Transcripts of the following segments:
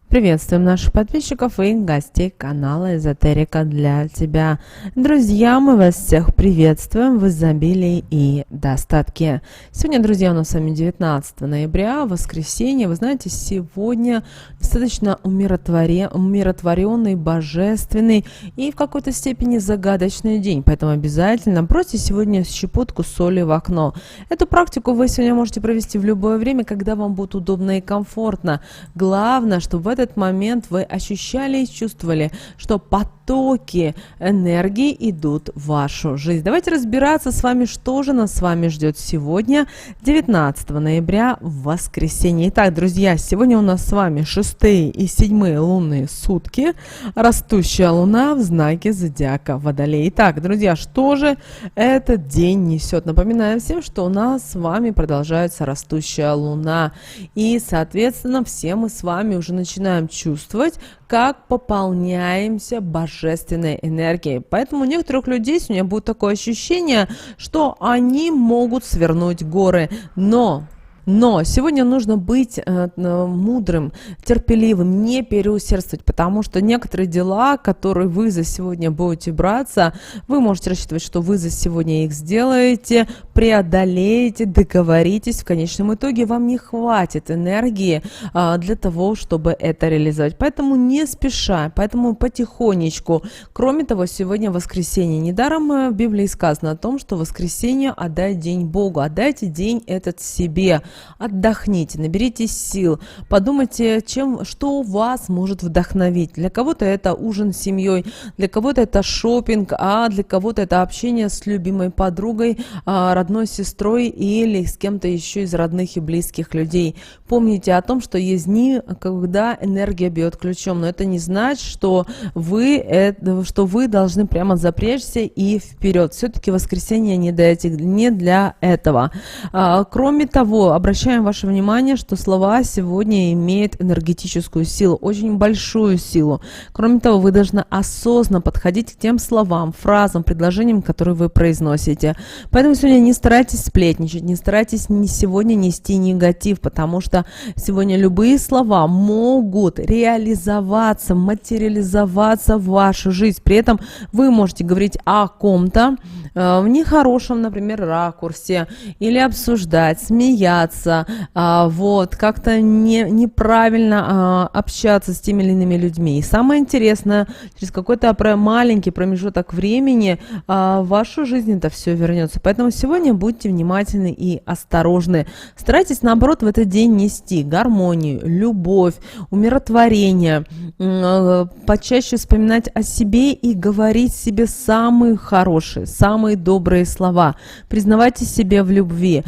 Приветствуем наших подписчиков и гостей канала Эзотерика для тебя. Друзья, мы вас всех приветствуем в изобилии и достатке. Сегодня, друзья, у нас с вами 19 ноября, воскресенье. Вы знаете, сегодня достаточно умиротворенный, божественный и в какой-то степени загадочный день. Поэтому обязательно бросьте сегодня щепотку соли в окно. Эту практику вы сегодня можете провести в любое время, когда вам будет удобно и комфортно. Главное, чтобы в этот момент вы ощущали и чувствовали, что потоки энергии идут в вашу жизнь. Давайте разбираться с вами, что же нас с вами ждет сегодня, 19 ноября, в воскресенье. Итак, друзья, сегодня у нас с вами 6 и 7 лунные сутки, растущая луна в знаке зодиака Водолей. Итак, друзья, что же этот день несет? Напоминаем всем, что у нас с вами продолжается растущая луна, и, соответственно, все мы с вами уже начинаем чувствовать, как пополняемся божественной энергией. Поэтому у некоторых людей сегодня будет такое ощущение, что они могут свернуть горы, но сегодня нужно быть мудрым, терпеливым, не переусердствовать, потому что некоторые дела, которые вы за сегодня будете браться, вы можете рассчитывать, что вы за сегодня их сделаете, преодолеете, договоритесь. В конечном итоге вам не хватит энергии для того, чтобы это реализовать. Поэтому не спеша, поэтому потихонечку. Кроме того, сегодня воскресенье. Недаром в Библии сказано о том, что воскресенье отдай день Богу, отдайте день этот себе. Отдохните, наберитесь сил, подумайте, что вас может вдохновить. Для кого-то это ужин с семьей, для кого-то это шопинг, а для кого-то это общение с любимой подругой, родной сестрой или с кем-то еще из родных и близких людей. Помните о том, что есть дни, когда энергия бьет ключом, но это не значит, что вы должны прямо запрячься и вперед. Все-таки воскресенье не для этого. Кроме того, обращаем ваше внимание, что слова сегодня имеют энергетическую силу, очень большую силу. Кроме того, вы должны осознанно подходить к тем словам, фразам, предложениям, которые вы произносите. Поэтому сегодня не старайтесь сплетничать, не старайтесь сегодня нести негатив, потому что сегодня любые слова могут реализоваться, материализоваться в вашу жизнь. При этом вы можете говорить о ком-то в нехорошем, например, ракурсе, или обсуждать, смеяться, как-то неправильно общаться с теми или иными людьми. И самое интересное, через какой-то маленький промежуток времени в вашу жизнь это все вернется. Поэтому сегодня будьте внимательны и осторожны. Старайтесь, наоборот, в этот день нести гармонию, любовь, умиротворение, почаще вспоминать о себе и говорить себе самые хорошие, самые добрые слова. Признавайте себя в любви,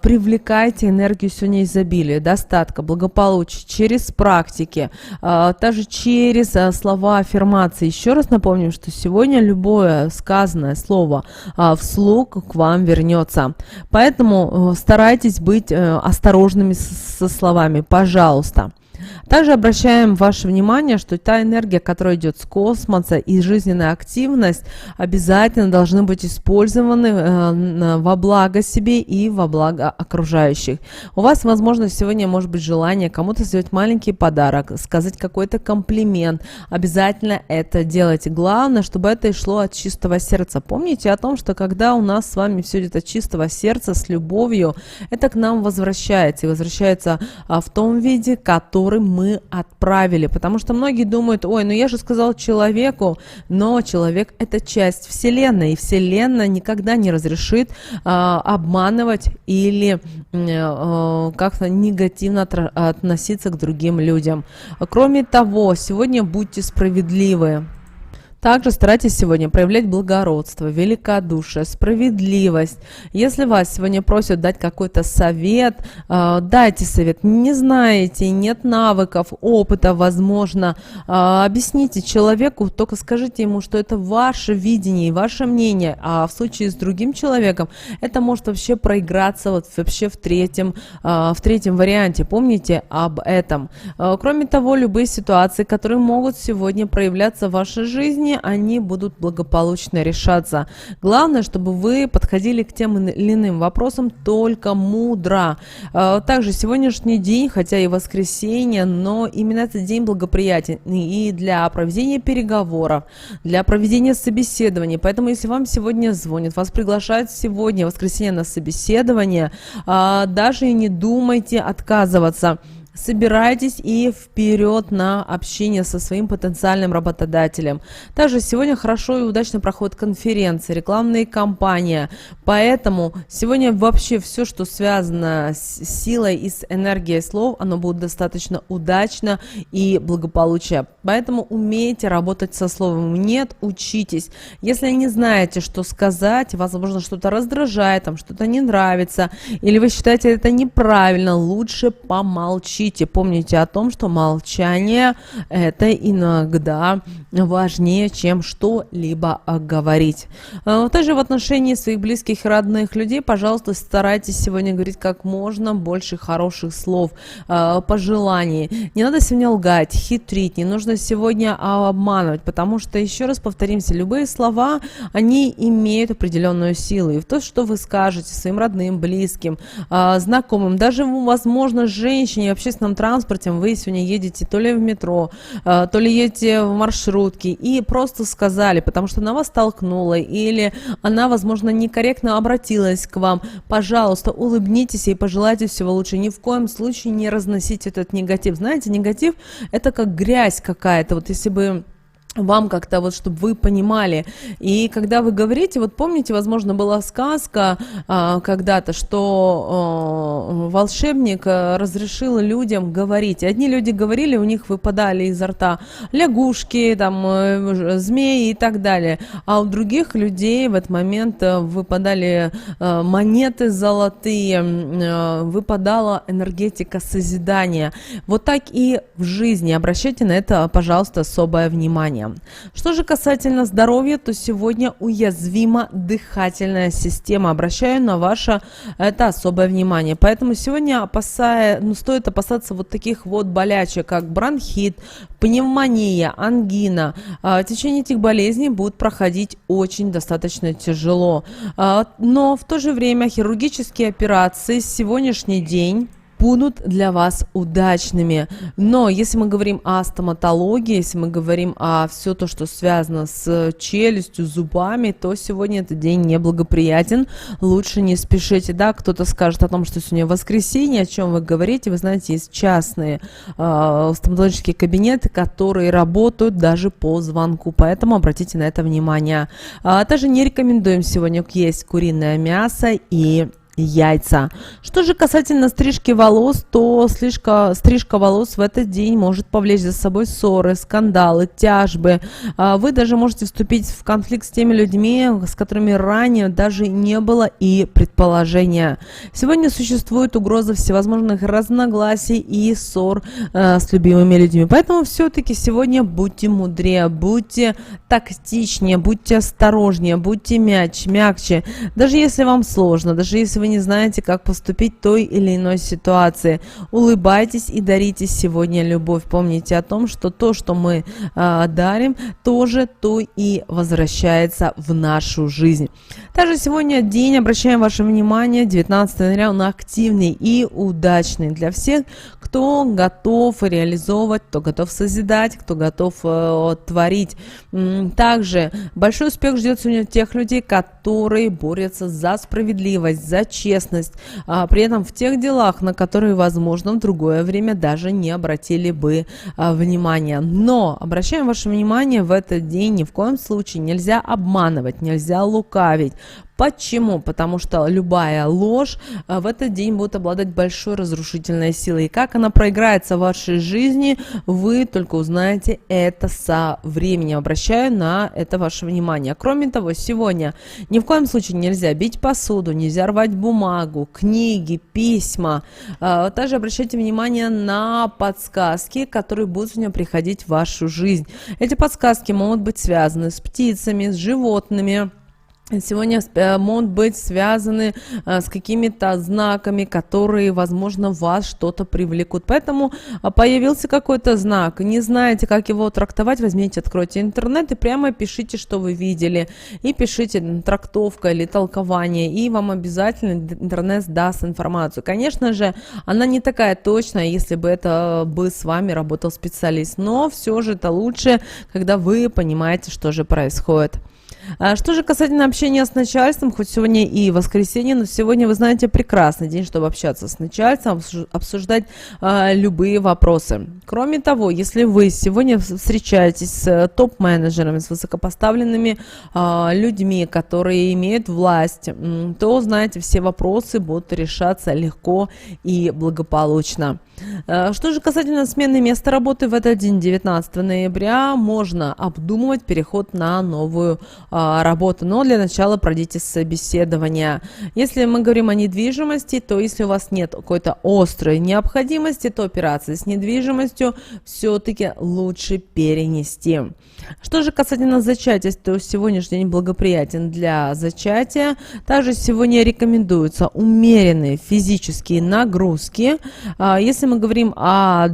привлекайте энергию сегодня изобилия, достатка, благополучия через практики, также через слова аффирмации. Еще раз напомню, что сегодня любое сказанное слово вслух к вам вернется. Поэтому старайтесь быть осторожными со словами, пожалуйста. Также обращаем ваше внимание, что та энергия, которая идет с космоса, и жизненная активность обязательно должны быть использованы во благо себе и во благо окружающих. У вас, возможно, сегодня может быть желание кому-то сделать маленький подарок, сказать какой-то комплимент. Обязательно это делайте. Главное, чтобы это шло от чистого сердца. Помните о том, что когда у нас с вами все идет от чистого сердца, с любовью, это к нам возвращается. И возвращается в том виде, который мы отправили, потому что многие думают: ой, я же сказал человеку, но человек — это часть Вселенной, и Вселенная никогда не разрешит обманывать или как-то негативно относиться к другим людям. Кроме того, сегодня будьте справедливы. Также старайтесь сегодня проявлять благородство, великодушие, справедливость. Если вас сегодня просят дать какой-то совет, дайте совет. Не знаете, нет навыков, опыта, возможно, объясните человеку, только скажите ему, что это ваше видение и ваше мнение, а в случае с другим человеком это может вообще проиграться вообще в третьем варианте. Помните об этом. Кроме того, любые ситуации, которые могут сегодня проявляться в вашей жизни, сегодня они будут благополучно решаться. Главное, чтобы вы подходили к тем или иным вопросам только мудро. Также сегодняшний день, хотя и воскресенье, но именно этот день благоприятен и для проведения переговоров, для проведения собеседований. Поэтому, если вам сегодня звонят, вас приглашают сегодня, воскресенье, на собеседование, даже и не думайте отказываться. Собирайтесь и вперед на общение со своим потенциальным работодателем. Также сегодня хорошо и удачно проходят конференции, рекламные кампании. Поэтому сегодня вообще все, что связано с силой и с энергией слов, оно будет достаточно удачно и благополучно. Поэтому умейте работать со словом. Нет, учитесь. Если не знаете, что сказать, вас, возможно, что-то раздражает, там что-то не нравится, или вы считаете это неправильно, лучше помолчите. Помните о том, что молчание – это иногда важнее, чем что-либо говорить. Также в отношении своих близких и родных людей, пожалуйста, старайтесь сегодня говорить как можно больше хороших слов, пожеланий. Не надо сегодня лгать, хитрить, не нужно сегодня обманывать, потому что, еще раз повторимся, любые слова, они имеют определенную силу. И в то, что вы скажете своим родным, близким, знакомым, даже, возможно, женщине в общественном транспорте, вы сегодня едете то ли в метро, то ли едете в маршрутке и просто сказали, потому что она вас толкнула или она, возможно, некорректно обратилась к вам. Пожалуйста, улыбнитесь и пожелайте всего лучше. Ни в коем случае не разносите этот негатив. Знаете, негатив – это как грязь какая-то. Вот если бы вам как-то вот, чтобы вы понимали. И когда вы говорите, вот помните, возможно, была сказка когда-то, что волшебник разрешил людям говорить. Одни люди говорили, у них выпадали изо рта лягушки, там, змеи и так далее. А у других людей в этот момент выпадали монеты золотые, выпадала энергетика созидания. Вот так и в жизни. Обращайте на это, пожалуйста, особое внимание. Что же касательно здоровья, то сегодня уязвима дыхательная система. Обращаю на ваше это особое внимание. Поэтому сегодня стоит опасаться вот таких вот болячек, как бронхит, пневмония, ангина. В течение этих болезней будут проходить очень достаточно тяжело. Но в то же время хирургические операции сегодняшний день будут для вас удачными. Но если мы говорим о стоматологии, если мы говорим о все то, что связано с челюстью, зубами, то сегодня этот день неблагоприятен. Лучше не спешите. Да, кто-то скажет о том, что сегодня воскресенье, о чем вы говорите. Вы знаете, есть частные стоматологические кабинеты, которые работают даже по звонку. Поэтому обратите на это внимание. Также не рекомендуем сегодня есть куриное мясо и яйца. Что же касательно стрижки волос, то стрижка волос в этот день может повлечь за собой ссоры, скандалы, тяжбы. Вы даже можете вступить в конфликт с теми людьми, с которыми ранее даже не было и предположения. Сегодня существует угроза всевозможных разногласий и ссор с любимыми людьми. Поэтому все-таки сегодня будьте мудрее, будьте тактичнее, будьте осторожнее, будьте мягче. Даже если вам сложно, даже если вы не знаете, как поступить в той или иной ситуации. Улыбайтесь и дарите сегодня любовь. Помните о том, что то, что мы дарим, тоже то и возвращается в нашу жизнь. Также сегодня день, обращаем ваше внимание, 19 января, он активный и удачный для всех, кто готов реализовывать, кто готов созидать, кто готов творить. Также большой успех ждет сегодня тех людей, которые борются за справедливость, за честность, при этом в тех делах, на которые, возможно, в другое время даже не обратили бы внимания. Но обращаем ваше внимание, в этот день ни в коем случае нельзя обманывать, нельзя лукавить. Почему? Потому что любая ложь в этот день будет обладать большой разрушительной силой. И как она проиграется в вашей жизни, вы только узнаете это со временем. Обращаю на это ваше внимание. Кроме того, сегодня ни в коем случае нельзя бить посуду, нельзя рвать бумагу, книги, письма. Также обращайте внимание на подсказки, которые будут сегодня приходить в вашу жизнь. Эти подсказки могут быть связаны с птицами, с животными, Сегодня могут быть связаны с какими-то знаками, которые, возможно, вас что-то привлекут. Поэтому появился какой-то знак, не знаете, как его трактовать, возьмите, откройте интернет и прямо пишите, что вы видели. И пишите трактовка или толкование, и вам обязательно интернет даст информацию. Конечно же, она не такая точная, если бы это бы с вами работал специалист, но все же это лучше, когда вы понимаете, что же происходит. Что же касательно общения с начальством, хоть сегодня и воскресенье, но сегодня, вы знаете, прекрасный день, чтобы общаться с начальством, обсуждать любые вопросы. Кроме того, если вы сегодня встречаетесь с топ-менеджерами, с высокопоставленными людьми, которые имеют власть, то, знаете, все вопросы будут решаться легко и благополучно. Что же касательно смены места работы в этот день, 19 ноября, можно обдумывать переход на новую работу, но для начала пройдите собеседование. Если мы говорим о недвижимости, то если у вас нет какой-то острой необходимости, то операции с недвижимостью все-таки лучше перенести. Что же касательно зачатия, то сегодняшний день благоприятен для зачатия. Также сегодня рекомендуются умеренные физические нагрузки. Если мы говорим о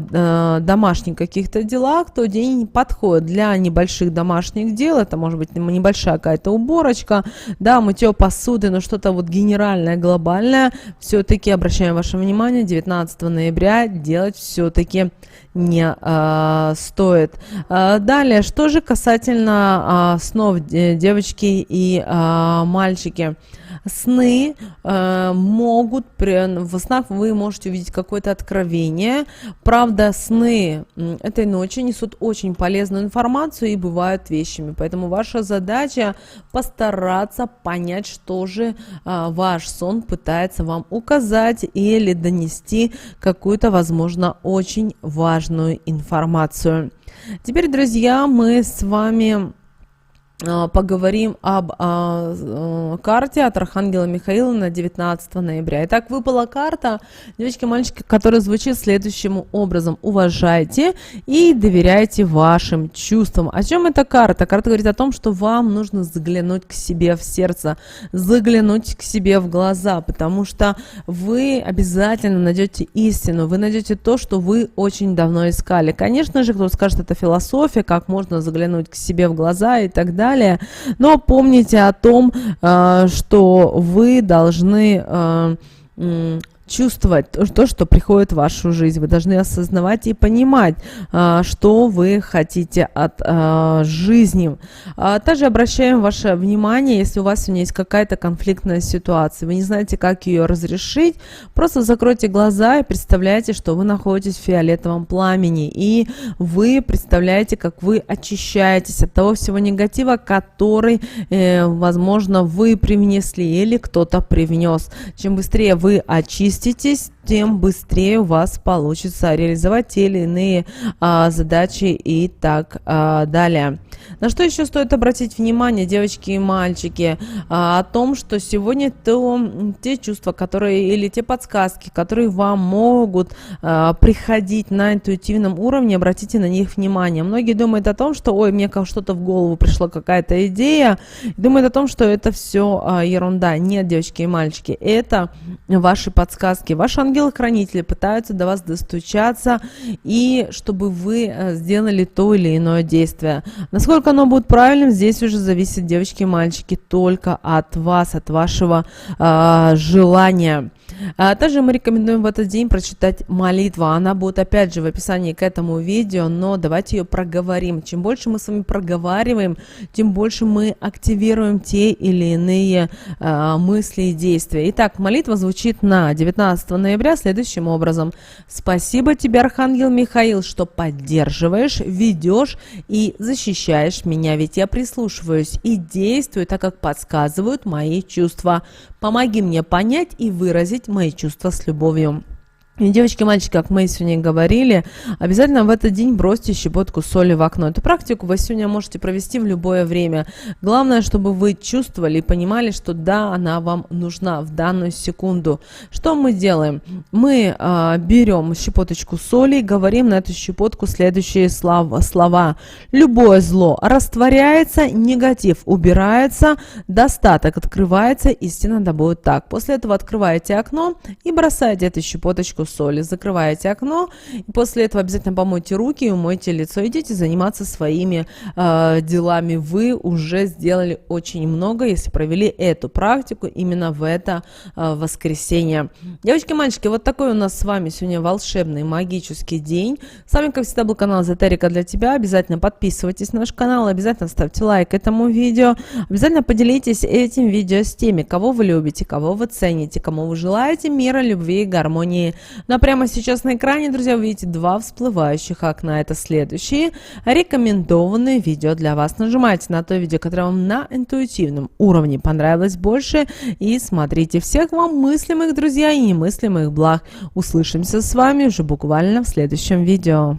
домашних каких-то делах, то день подходит для небольших домашних дел. Это может быть небольшая какая-то уборочка, да, мытье посуды, но что-то вот генеральное, глобальное. Все-таки обращаем ваше внимание, 19 ноября делать все-таки не стоит. Далее, что же касательно снов, девочки и мальчики. Сны могут, в снах вы можете увидеть какое-то откровение. Правда, сны этой ночи несут очень полезную информацию и бывают вещами. Поэтому ваша задача постараться понять, что же ваш сон пытается вам указать или донести какую-то, возможно, очень важную информацию. Теперь, друзья, мы с вами поговорим об карте от Архангела Михаила на 19 ноября. Итак, выпала карта, девочки и мальчики, которая звучит следующим образом. Уважайте и доверяйте вашим чувствам. О чем эта карта? Карта говорит о том, что вам нужно заглянуть к себе в сердце, заглянуть к себе в глаза, потому что вы обязательно найдете истину, вы найдете то, что вы очень давно искали. Конечно же, кто-то скажет, это философия, как можно заглянуть к себе в глаза и так далее. Но помните о том, что вы должны чувствовать то, что приходит в вашу жизнь. Вы должны осознавать и понимать, что вы хотите от жизни. Также обращаем ваше внимание, если у вас сегодня есть какая-то конфликтная ситуация, вы не знаете, как ее разрешить, просто закройте глаза и представляйте, что вы находитесь в фиолетовом пламени, и вы представляете, как вы очищаетесь от того всего негатива, который, возможно, вы привнесли или кто-то привнес. Чем быстрее вы очиститесь, тем быстрее у вас получится реализовать те или иные задачи и так далее. На что еще стоит обратить внимание, девочки и мальчики, о том, что сегодня те чувства, которые или те подсказки, которые вам могут приходить на интуитивном уровне, обратите на них внимание. Многие думают о том, что ой, мне что-то в голову пришла какая-то идея, думают о том, что это все ерунда. Нет, девочки и мальчики, это ваши подсказки. Ваши ангелы-хранители пытаются до вас достучаться, и чтобы вы сделали то или иное действие. Насколько оно будет правильным, здесь уже зависит, девочки и мальчики, только от вас, от вашего желания. Также мы рекомендуем в этот день прочитать молитву. Она будет опять же в описании к этому видео, но давайте ее проговорим. Чем больше мы с вами проговариваем, тем больше мы активируем те или иные мысли и действия. Итак, молитва звучит на 19 ноября следующим образом. Спасибо тебе, Архангел Михаил, что поддерживаешь, ведешь и защищаешь меня, ведь я прислушиваюсь и действую так, как подсказывают мои чувства. Помоги мне понять и выразить мои чувства с любовью. И, девочки, мальчики, как мы сегодня говорили, обязательно в этот день бросьте щепотку соли в окно. Эту практику вы сегодня можете провести в любое время. Главное, чтобы вы чувствовали и понимали, что да, она вам нужна в данную секунду. Что мы делаем? Мы берем щепоточку соли и говорим на эту щепотку следующие слова. Любое зло растворяется, негатив убирается, достаток открывается, истина да будет так. После этого открываете окно и бросаете эту щепоточку соли, закрываете окно, и после этого обязательно помойте руки и умойте лицо, идите заниматься своими делами. Вы уже сделали очень много, если провели эту практику именно в это воскресенье. Девочки, мальчики, вот такой у нас с вами сегодня волшебный магический день. С вами, как всегда, был канал Эзотерика для тебя. Обязательно подписывайтесь на наш канал, обязательно ставьте лайк этому видео, обязательно поделитесь этим видео с теми, кого вы любите, кого вы цените, кому вы желаете мира, любви и гармонии. Ну а прямо сейчас на экране, друзья, вы видите 2 всплывающих окна. Это следующие рекомендованные видео для вас. Нажимайте на то видео, которое вам на интуитивном уровне понравилось больше, и смотрите. Всех вам мыслимых, друзья, и немыслимых благ. Услышимся с вами уже буквально в следующем видео.